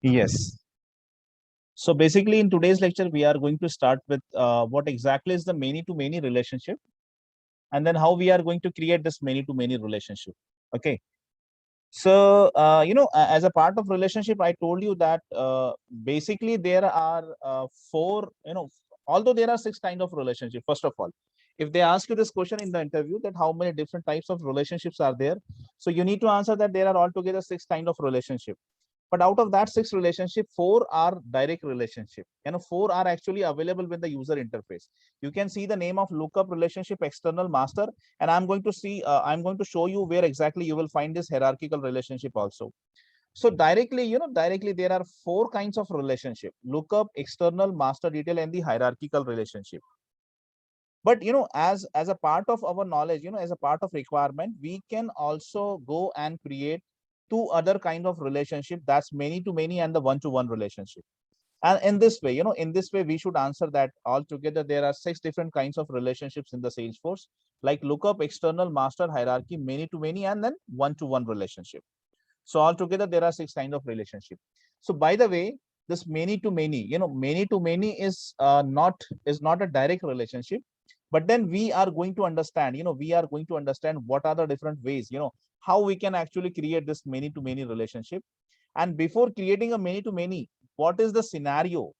Yes. So basically, in today's lecture, we are going to start with what exactly is the many-to-many relationship, and then how we are going to create this many-to-many relationship. Okay. So, as a part of relationship, I told you that basically there are four, although there are six kind of relationship. First of all, if they ask you this question in the interview that how many different types of relationships are there, so you need to answer that there are altogether six kind of relationship. But out of that six relationship, four are direct relationship. Four are actually available with the user interface. You can see the name of lookup relationship, external, master, and I'm going to show you where exactly you will find this hierarchical relationship also. So directly there are four kinds of relationship: lookup, external, master detail, and the hierarchical relationship. But as a part of our knowledge, as a part of requirement, we can also go and create two other kind of relationship, that's many to many and the one to one relationship. And in this way, we should answer that altogether there are six different kinds of relationships in the Salesforce, like lookup, external, master, hierarchy, many to many, and then one to one relationship. So altogether there are six kind of relationship. So by the way, this many to many, many to many is not a direct relationship. But then we are going to understand, what are the different ways, how we can actually create this many to many relationship. And before creating a many to many, what is the scenario?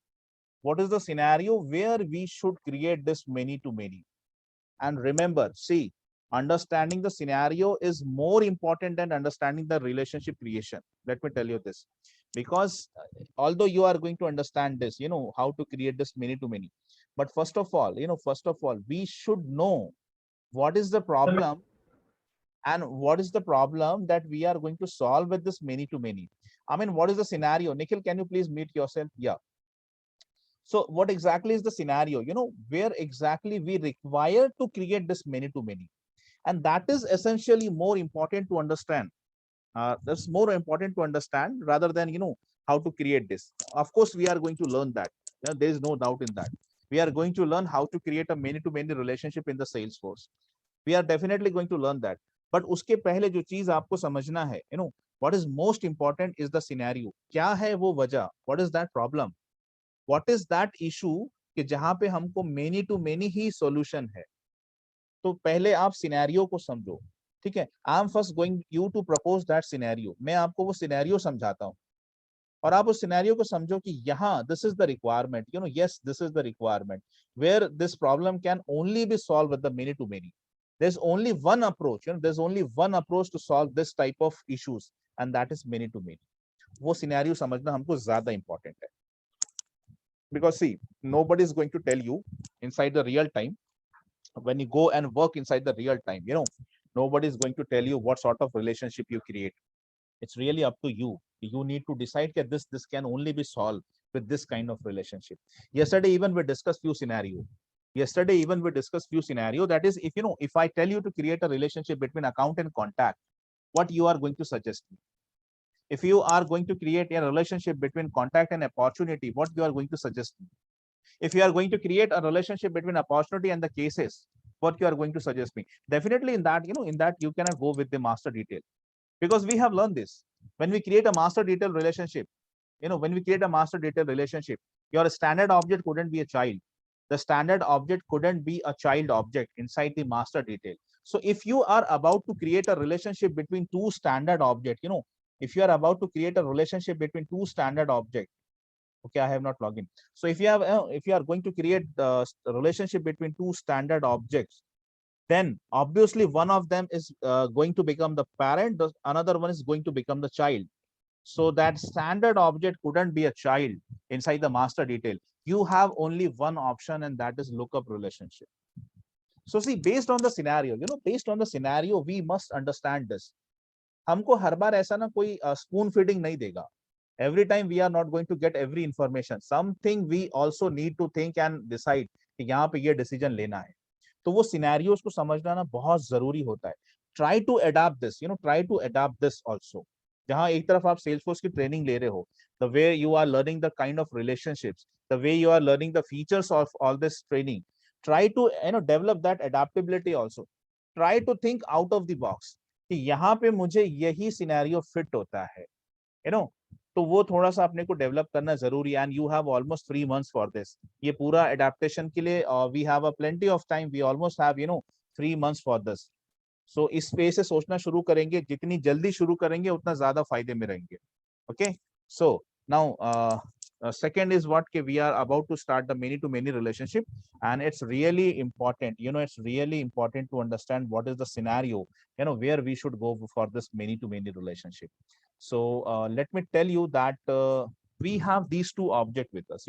What is the scenario where we should create this many to many? And remember, see, understanding the scenario is more important than understanding the relationship creation. Let me tell you this, because although you are going to understand this, how to create this many to many, but first of all, we should know what is the problem, and what is the problem that we are going to solve with this many to many. I mean, what is the scenario? Nikhil, can you please mute yourself? Yeah. So what exactly is the scenario, where exactly we require to create this many to many? And that is essentially more important to understand. That's more important to understand rather than, how to create this. Of course, we are going to learn that. There is no doubt in that. We are going to learn how to create a many to many relationship in the Salesforce. We are definitely going to learn that. But उसके पहले जो चीज आपको समझना है, what is most important is the scenario. क्या है वो वजह? What is that problem? What is that issue कि जहां पे हमको many to many he solution है? तो पहले आप सिनेरियो को समझो, ठीक है? I am first going you to propose that scenario. मैं आपको वो सिनेरियो समझाता हूँ और आप उस सिनेरियो को समझो कि यहाँ this is the requirement, yes this is the requirement where this problem can only be solve with the many to many. there's only one approach, there's only one approach to solve this type of issues, and that is many to many. वो scenario समझना हमको ज्यादा important है, because see, nobody is going to tell you inside the real time, when you go and work inside the real time, nobody is going to tell you what sort of relationship you create. It's really up to you. You need to decide that this can only be solved with this kind of relationship. Yesterday even we discussed few scenario. That is, if I tell you to create a relationship between account and contact, what you are going to suggest me? If you are going to create a relationship between contact and opportunity, what you are going to suggest me? If you are going to create a relationship between opportunity and the cases, what you are going to suggest me? Definitely in that, you cannot go with the master detail, because we have learned this. When we create a master detail relationship, your standard object couldn't be a child. The standard object couldn't be a child object inside the master detail. So if you are about to create a relationship between two standard objects, if you are about to create a relationship between two standard objects, okay, I have not logged in. So if you are going to create the relationship between two standard objects, then obviously one of them is going to become the parent, the another one is going to become the child. So that standard object couldn't be a child inside the master detail. You have only one option, and that is lookup relationship. So see, based on the scenario, we must understand this. हमको हर बार ऐसा ना कोई spoon feeding नहीं देगा. Every time we are not going to get every information. Something we also need to think and decide कि यहाँ पे ये decision लेना है. तो वो सिनेरियोस को समझना ना बहुत जरूरी होता है. Try to adapt this, try to adapt this also. जहाँ एक तरफ आप Salesforce की ट्रेनिंग ले रहे हो, the way you are learning the kind of relationships, the way you are learning the features of all this training, try to develop that adaptability also. Try to think out of the box कि यहाँ पे मुझे यही scenario fit होता है, तो वो थोड़ा सा अपने को डेवलप करना जरूरी है, and you have almost 3 months for this. ये पूरा एडेप्टेशन के लिए we have a plenty of time, we almost have 3 months for this. So इस पे से सोचना शुरू करेंगे, जितनी जल्दी शुरू करेंगे उतना ज्यादा फायदे में रहेंगे। Okay, so now second is what we are about to start the many to many relationship, and it's really important, it's really important to understand what is the scenario, where we should go for this many to many relationship. So let me tell you that we have these two objects with us.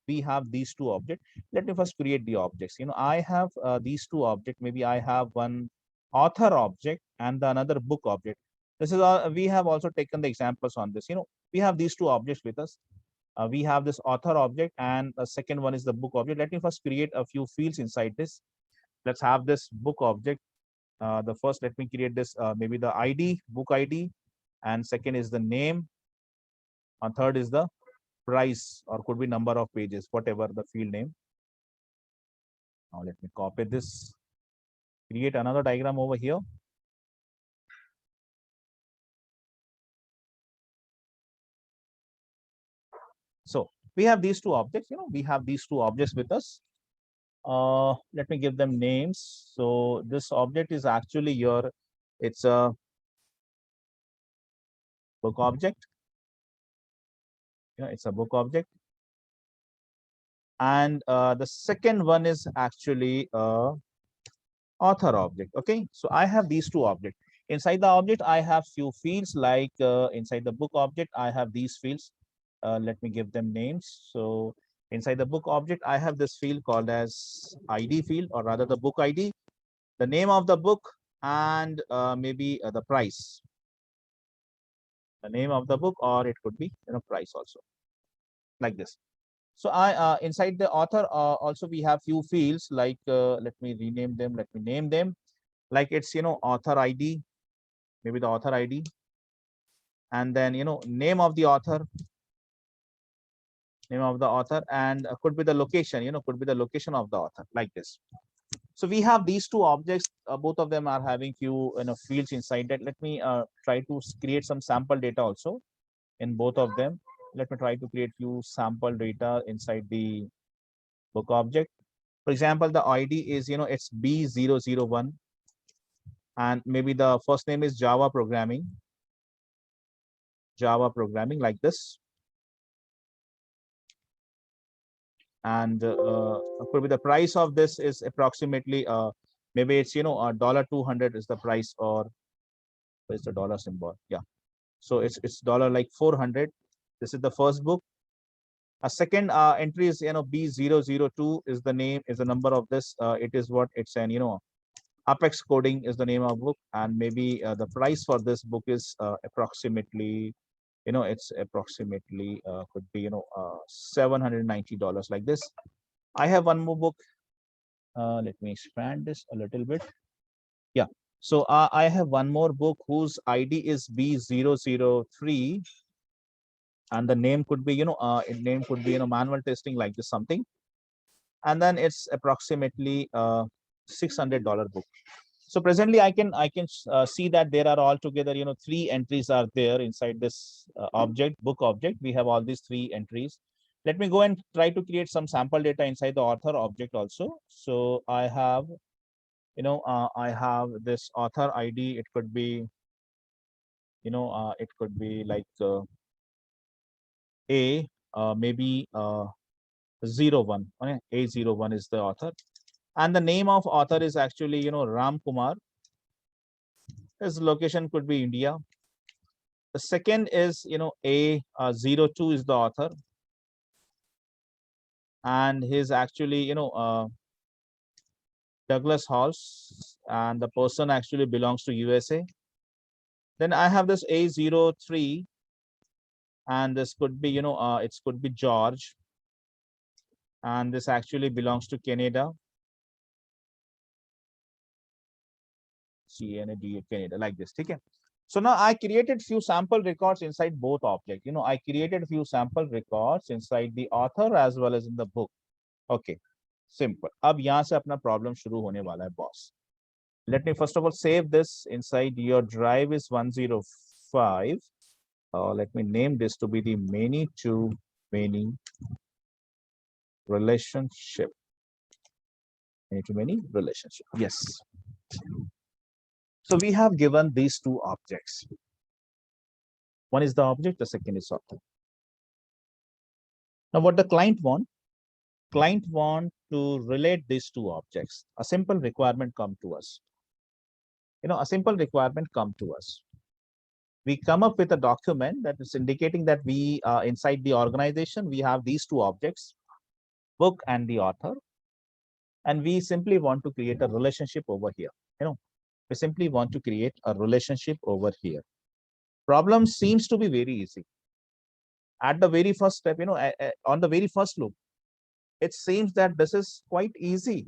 We have these two objects. Let me first create the objects. I have these two objects. Maybe I have one author object and the another book object. This is we have also taken the examples on this. We have these two objects with us. We have this author object, and the second one is the book object. Let me first create a few fields inside this. Let's have this book object. The first, let me create this, maybe the ID, book ID, and second is the name, and third is the price, or could be number of pages, whatever the field name. Now let me copy this, create another diagram over here. So we have these two objects, we have these two objects with us. Let me give them names. So this object is actually your, it's a book object. It's a book object. And the second one is actually a author object. Okay, so I have these two objects. Inside the object, I have few fields, like inside the book object, I have these fields. Let me give them names. So inside the book object, I have this field called as ID field, or rather the book ID, the name of the book, and maybe the price. The name of the book, or it could be price also, like this. So I inside the author also we have few fields, like let me rename them, let me name them, like it's author ID, maybe the author ID, and then name of the author, and could be the location, could be the location of the author, like this. So we have these two objects, both of them are having few fields inside that. Let me try to create some sample data also in both of them. Let me try to create few sample data inside the book object. For example, the ID is, it's B001, and maybe the first name is Java programming, like this. And could be the price of this is approximately, maybe it's, $200 is the price, or where's the dollar symbol? Yeah. So it's dollar like 400. This is the first book. A second entry is, B002 is the name, is the number of this. It is what it's an, Apex Coding is the name of book, and maybe the price for this book is approximately, it's approximately could be $790, like this. I have one more book. Let me expand this a little bit. Yeah. So I have one more book whose ID is B003, and the name could be name could be manual testing, like this something, and then it's approximately $600 book. So presently I can see that there are altogether 3 entries are there inside this object, book object. We have all these 3 entries. Let me go and try to create some sample data inside the author object also. So I have I have this author ID. It could be it could be like a maybe 01. Okay? A01 is the author, and the name of author is actually Ram Kumar. His location could be India. The second is A02 is the author, and he's actually Douglas Halls, and the person actually belongs to USA. Then I have this A03, and this could be it could be George, and this actually belongs to Canada. Canada, like this. Okay. So now I created few sample records inside both objects. I created few sample records inside the author as well as in the book. Okay, simple. अब यहाँ से अपना problem शुरू होने वाला है, boss. Let me first of all save this inside your drive is 105. let me name this to be the many to many relationship. Many to many relationship. Yes. So we have given these two objects. One is the object, the second is author. Now what the client want? Client want to relate these two objects. A simple requirement come to us. A simple requirement come to us. We come up with a document that is indicating that we inside the organization, we have these two objects, book and the author. And we simply want to create a relationship over here. We simply want to create a relationship over here. Problem seems to be very easy. At the very first step, on the very first look, it seems that this is quite easy.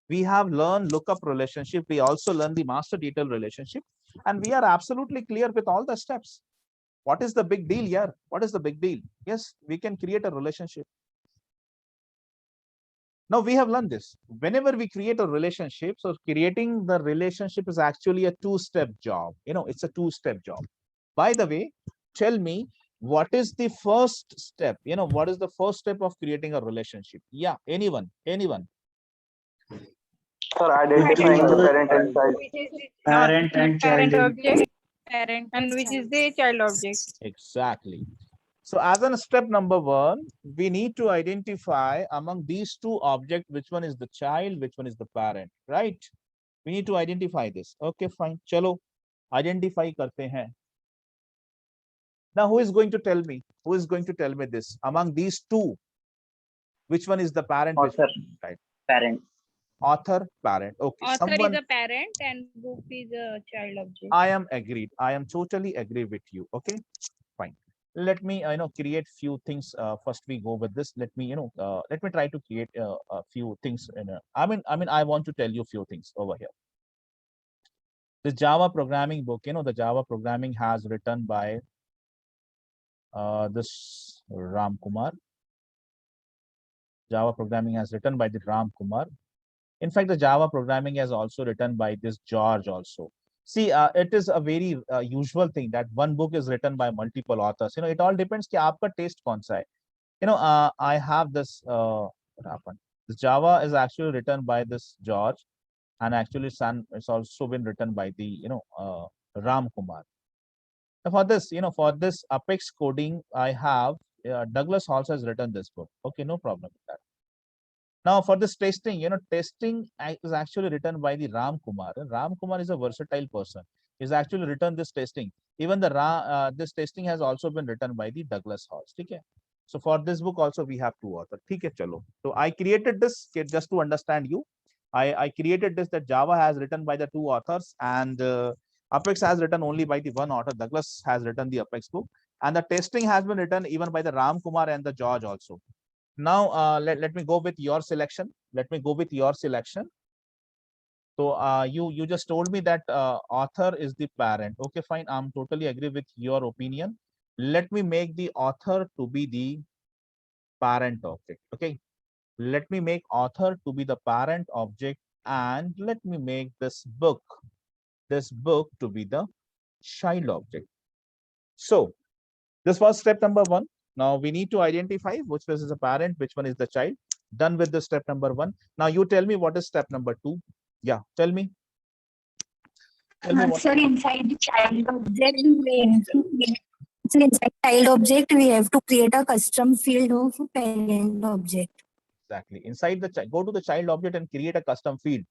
We have learned lookup relationship. We also learn the master detail relationship, and we are absolutely clear with all the steps. What is the big deal here? What is the big deal? Yes, we can create a relationship. Now we have learned this. Whenever we create a relationship, so creating the relationship is actually a two-step job. It's a two-step job. By the way, tell me, what is the first step? What is the first step of creating a relationship? Yeah, anyone? For identifying the parent and child. Parent and child. object, parent, and which is the child object. Exactly. So as an step number one, we need to identify among these two objects, which one is the child, which one is the parent, right? We need to identify this. Okay, fine. Chalo, identify karte hain. Now, who is going to tell me? Who is going to tell me this? Among these two, which one is the parent? Author. Right. Parent. Author, parent. Okay. Author is a parent and book is a child object. I am agreed. I am totally agree with you. Okay, fine. Let me create few things. First we go with this. Let me let me try to create a few things. I want to tell you a few things over here. The Java programming book, the Java programming has written by this Ram Kumar. Java programming has written by the Ram Kumar. In fact, the Java programming is also written by this George also. See, it is a very usual thing that one book is written by multiple authors. It all depends कि आपका taste कौन सा है. I have this. What happened? This Java is actually written by this George, and actually it's also been written by the Ram Kumar. Now for this Apex coding, I have Douglas also has written this book. Okay, no problem with that. Now for this testing, testing is actually written by the Ram Kumar. Ram Kumar is a versatile person. He's actually written this testing. Even the this testing has also been written by the Douglas House. Okay. So for this book also we have two authors. Okay, chalo. So I created this just to understand you. I created this that Java has written by the two authors, and Apex has written only by the one author. Douglas has written the Apex book, and the testing has been written even by the Ram Kumar and the George also. Now, let me go with your selection. Let me go with your selection. So you just told me that author is the parent. Okay, fine. I'm totally agree with your opinion. Let me make the author to be the parent object. Okay. Let me make author to be the parent object, and let me make this book to be the child object. So this was step number one. Now we need to identify which one is the parent, which one is the child. Done with the step number one. Now you tell me what is step number two. Yeah, tell me. Sir, inside the child object, we have to create a custom field of parent object. Exactly. Inside the child, go to the child object and create a custom field.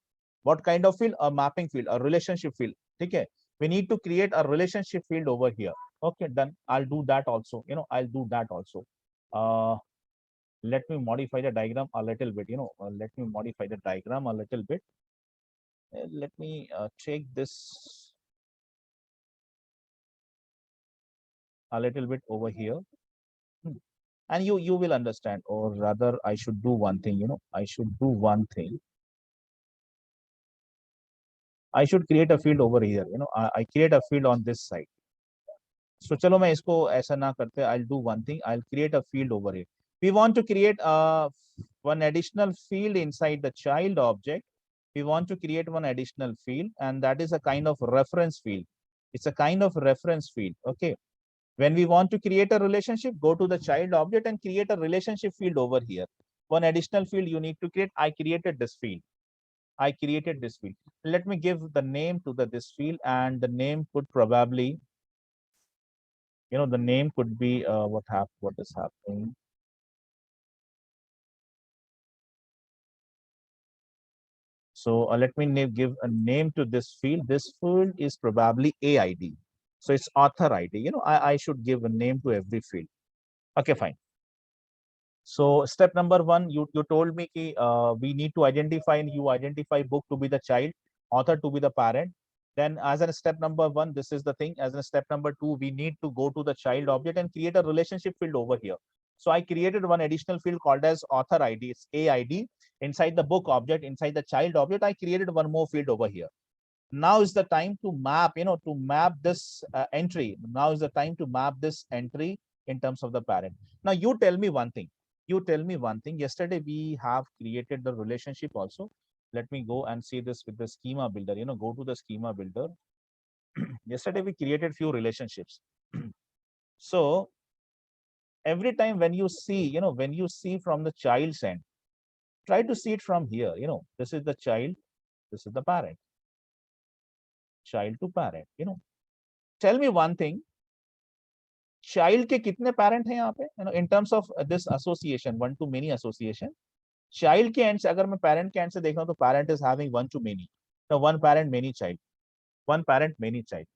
What kind of field? A mapping field, a relationship field. Okay. We need to create a relationship field over here. Okay, done. I'll do that also. I'll do that also. Let me modify the diagram a little bit. Let me modify the diagram a little bit. Let me take this a little bit over here, and you will understand. Or rather, I should do one thing. I should do one thing. I should create a field over here. I create a field on this side. So चलो मैं इसको ऐसा ना करते. I'll do one thing. I'll create a field over here. We want to create one additional field inside the child object. We want to create one additional field, and that is a kind of reference field. It's a kind of reference field. Okay. When we want to create a relationship, go to the child object and create a relationship field over here. One additional field you need to create. I created this field. I created this field. Let me give the name to this field, and the name could probably, the name could be what is happening. So let me give a name to this field. This field is probably AID. So it's author ID. I should give a name to every field. Okay, fine. So step number one, you told me ki, we need to identify, and you identify book to be the child, author to be the parent. Then as a step number one, this is the thing. As a step number two, we need to go to the child object and create a relationship field over here. So I created one additional field called as author ID. It's AID. Inside the book object, inside the child object, I created one more field over here. Now is the time to map, to map this entry. Now is the time to map this entry in terms of the parent. Now you tell me one thing. Yesterday we have created the relationship also. Let me go and see this with the schema builder. Go to the schema builder. Yesterday we created few relationships. So every time when you see, when you see from the child's end, try to see it from here. This is the child, this is the parent. Child to parent. Tell me one thing. Child के कितने parent हैं यहाँ पे? In terms of this association, one to many association. Child के end से अगर मैं parent के end से देख रहा हूँ तो parent is having one to many. So one parent, many child. One parent, many child.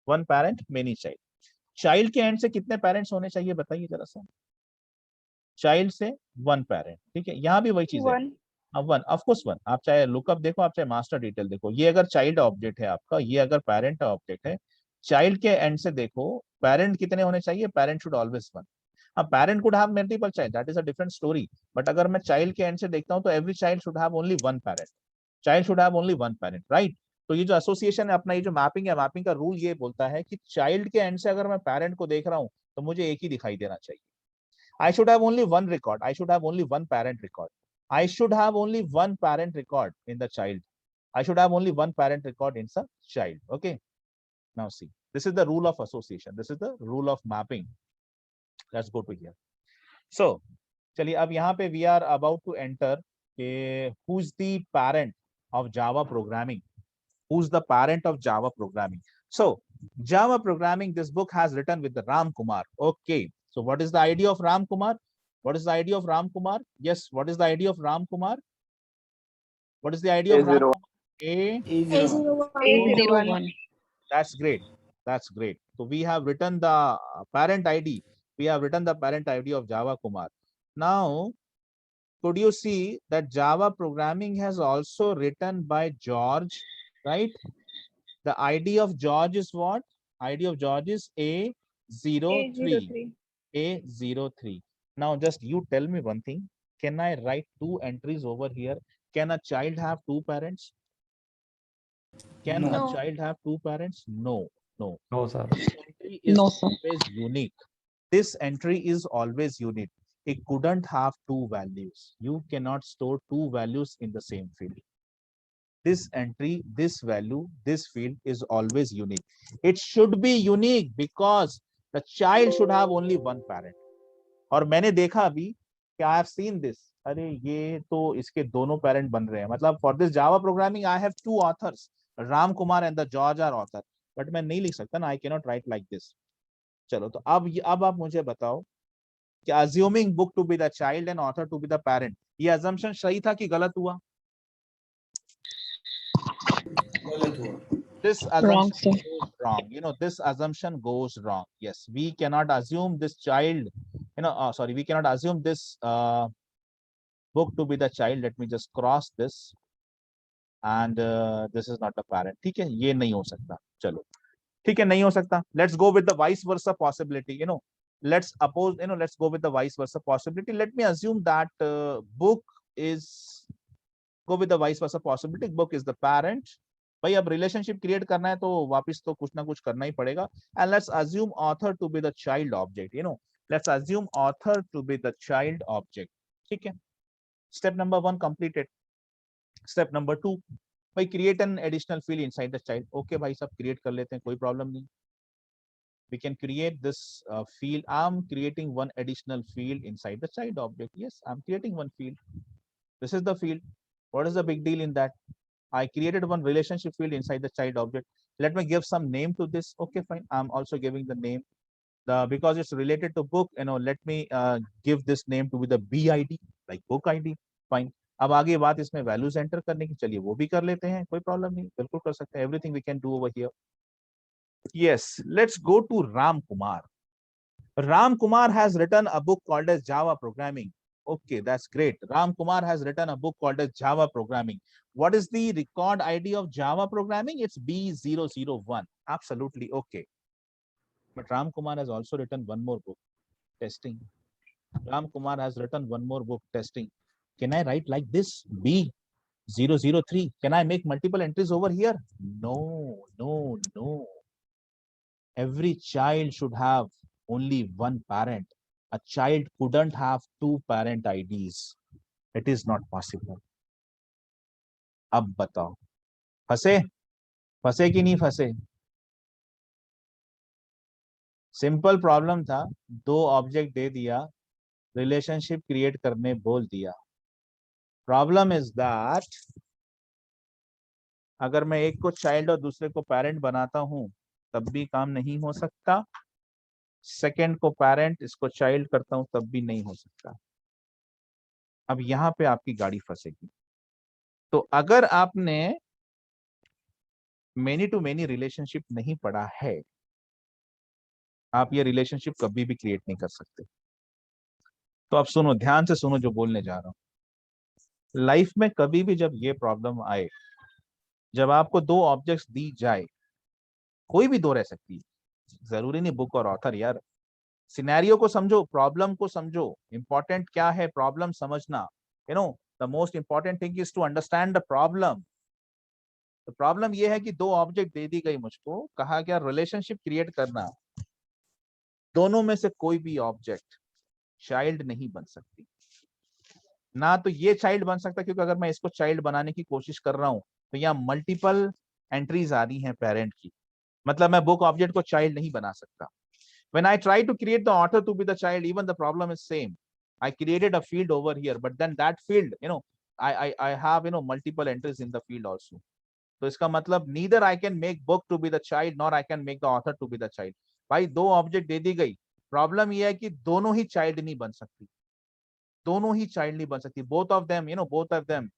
One parent, many child. Child के end से कितने parents होने चाहिए बताइए जरा सा. Child से one parent. ठीक है, यहाँ भी वही चीज है. One, of course one. आप चाहे लुकअप देखो, आप चाहे मास्टर डिटेल देखो. ये अगर चाइल्ड ऑब्जेक्ट है आपका, ये अगर पेरेंट ऑब्जेक्ट है, चाइल्ड के एंड से देखो पेरेंट कितने होने चाहिए. Parent should always one. अब parent could have multiple child, that is a different story. But अगर मैं चाइल्ड के एंड से देखता हूं तो every child should have only one parent. Child should have only one parent, right. तो ये जो एसोसिएशन है अपना, ये जो मैपिंग है, मैपिंग का रूल ये बोलता है कि चाइल्ड के एंड से अगर मैं पेरेंट को देख रहा हूं तो मुझे एक ही दिखाई देना चाहिए. I should have only one record. I should have only one parent record. I should have only one parent record in the child. I should have only one parent record in the child. Okay. Now see, this is the rule of association. This is the rule of mapping. Let's go to here. So, चलिए अब यहाँ पे we are about to enter. Who's the parent of Java programming? Who's the parent of Java programming? So, Java programming, this book has written with the Ram Kumar. Okay. So what is the idea of Ram Kumar? What is the idea of Ram Kumar? Yes, what is the idea of Ram Kumar? What is the idea of Ram Kumar? A01. That's great. That's great. So we have written the parent ID. We have written the parent ID of Java Kumar. Now, could you see that Java programming has also written by George, right? The ID of George is what? ID of George is A03. A03. Now just you tell me one thing. Can I write two entries over here? Can a child have two parents? Can a child have two parents? No, no. No, sir. This entry is always unique. This entry is always unique. It couldn't have two values. You cannot store two values in the same field. This entry, this value, this field is always unique. It should be unique because the child should have only one parent. और मैंने देखा अभी कि I have seen this. अरे ये तो इसके दोनों पेरेंट बन रहे हैं. मतलब for this Java programming I have two authors, Ram Kumar and the George are author. But मैं नहीं लिख सकता ना. I cannot write like this. चलो तो अब आप मुझे बताओ कि assuming book to be the child and author to be the parent, ये assumption सही था कि गलत हुआ? This assumption goes wrong. This assumption goes wrong. Yes, we cannot assume this child. We cannot assume this book to be the child. Let me just cross this. And this is not the parent. ठीक है, ये नहीं हो सकता. चलो, ठीक है, नहीं हो सकता. Let's go with the vice versa possibility. Let's suppose, let's go with the vice versa possibility. Let me assume that book is, go with the vice versa possibility. Book is the parent. भाई अब relationship create करना है तो वापस तो कुछ ना कुछ करना ही पड़ेगा. And let's assume author to be the child object. Let's assume author to be the child object. ठीक है. Step number 1 completed. Step number 2, भाई create an additional field inside the child. Okay भाई सब create कर लेते हैं, कोई problem नहीं. we can create this field. I'm creating one additional field inside the child object. Yes, I'm creating one field. This is the field. What is the big deal in that? I created one relationship field inside the child object. Let me give some name to this. Okay, fine. I'm also giving the name. Because it's related to book, let me give this name to be the BID, like book ID. Fine. अब आगे बात इसमें values enter करने की, चलिए वो भी कर लेते हैं, कोई प्रॉब्लम नहीं, बिल्कुल कर सकते हैं. Everything we can do over here. Yes, let's go to Ram Kumar. Ram Kumar has written a book called as Java Programming. Okay, that's great. Ram Kumar has written a book called as Java Programming. What is the record ID of Java Programming? It's B001. Absolutely okay. But Ram Kumar has also written one more book, testing. Ram Kumar has written one more book, testing. Can I write like this? B003. Can I make multiple entries over here? No, no, no. Every child should have only one parent. A child couldn't have two parent IDs. It is not possible. अब बताओ, फंसे फंसे कि नहीं फंसे? Simple problem था, दो object they दिया, रिलेशनशिप क्रिएट करने बोल दिया. प्रॉब्लम इज दैट अगर मैं एक को चाइल्ड और दूसरे को पेरेंट बनाता हूं तब भी काम नहीं हो सकता. सेकंड को पेरेंट, इसको चाइल्ड करता हूं तब भी नहीं हो सकता. अब यहां पे आपकी गाड़ी फंसेगी. तो अगर आपने मेनी टू मेनी रिलेशनशिप नहीं पढ़ा है, आप ये रिलेशनशिप कभी भी क्रिएट नहीं कर सकते. तो अब सुनो, ध्यान से सुनो जो बोलने जा रहा हूं. लाइफ में कभी भी जब ये प्रॉब्लम आए, जब आपको दो ऑब्जेक्ट्स दी जाए, कोई भी दो रह सकती है, जरूरी नहीं बुक और ऑथर यार. सिनेरियो को समझो, प्रॉब्लम को समझो. इंपॉर्टेंट क्या है? प्रॉब्लम समझना. The most important thing is to understand the problem. तो प्रॉब्लम ये है कि दो ऑब्जेक्ट दे दी गई मुझको, कहा गया रिलेशनशिप क्रिएट करना. दोनों में से कोई भी ऑब्जेक्ट चाइल्ड नहीं बन सकती. ना तो ये चाइल्ड बन सकता, क्योंकि अगर मैं इसको चाइल्ड बनाने की कोशिश कर रहा हूं तो यहाँ मल्टीपल एंट्रीज आ रही हैं पेरेंट की. मतलब मैं बुक ऑब्जेक्ट को चाइल्ड नहीं बना सकता. When I try to create the author to be the child, even the problem is same. I created a field over here, but then that field, I have multiple entries in the field also. तो इसका मतलब neither I can make book to be the child nor I can make the author to be the child. भाई दो object they दी गई, problem ये है कि दोनों ही चाइल्ड नहीं बन सकती. दोनों ही चाइल्ड नहीं बन सकती. both of them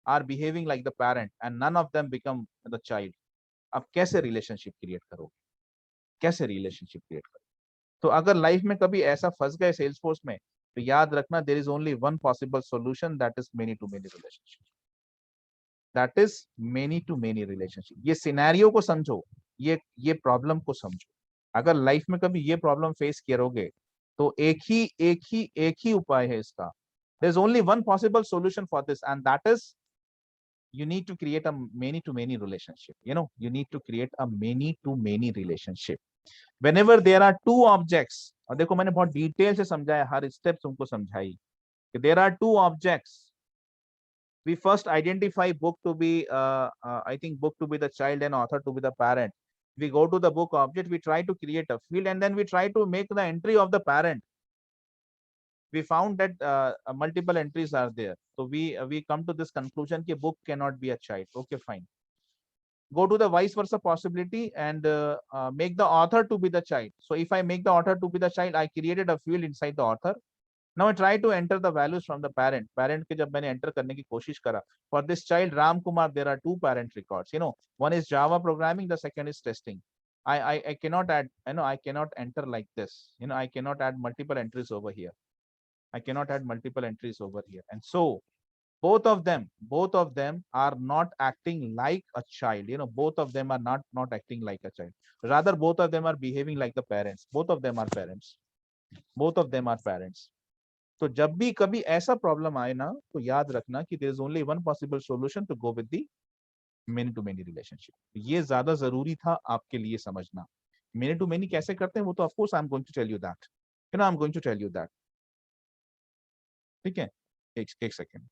are behaving like the parent and none of them become the child. अब कैसे रिलेशनशिप क्रिएट करोगे? कैसे रिलेशनशिप क्रिएट करोगे? तो अगर लाइफ में कभी ऐसा फंस गए सेल्सफोर्स में, तो याद रखना, there is only one possible solution, that is many to many relationship. That is many to many relationship. ये सिनेरियो को समझो, ये प्रॉब्लम को समझो. अगर लाइफ में कभी ये प्रॉब्लम फेस करोगे तो एक ही उपाय है इसका. There is only one possible solution for this and that is you need to create a many to many relationship. You need to create a many to many relationship. Whenever there are two objects, और देखो मैंने बहुत detail से समझाया, हर step तुमको समझाई कि there are two objects. We first identify book to be I think book to be the child and author to be the parent. We go to the book object, we try to create a field and then we try to make the entry of the parent. We found that multiple entries are there, so we come to this conclusion कि book cannot be a child. Okay, fine. Go to the vice versa possibility and make the author to be the child. So if I make the author to be the child, I created a field inside the author. Now I try to enter the values from the parent. Parent के जब मैंने enter करने की कोशिश करा, for this child Ram Kumar there are two parent records. One is Java programming, the second is testing. I cannot add, I cannot enter like this. I cannot add multiple entries over here. I cannot add multiple entries over here. And so both of them are not acting like a child. Both of them are not acting like a child. Rather, both of them are behaving like the parents. Both of them are parents. Both of them are parents. तो जब भी कभी ऐसा problem आए ना, तो याद रखना कि there is only one possible solution to go with the many to many relationship. ये ज्यादा जरूरी था आपके लिए समझना. Many to many कैसे करते हैं वो तो of course I'm going to tell you that. I'm going to tell you that. ठीक है, एक second.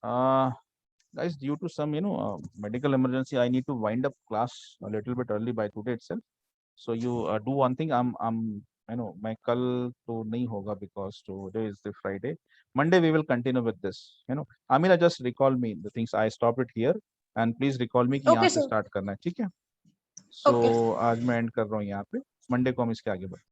Guys, due to some medical emergency, I need to wind up class a little bit early by today itself. So you do one thing. I'm मैं कल तो नहीं होगा because today is the Friday. Monday we will continue with this. Amina, just recall me the things. I stopped it here and please recall me कि यहाँ Okay, से sir. start करना है, ठीक है? So Okay. आज मैं end कर रहा हूँ यहाँ पे. Monday को हम इसके आगे बढ़ते हैं.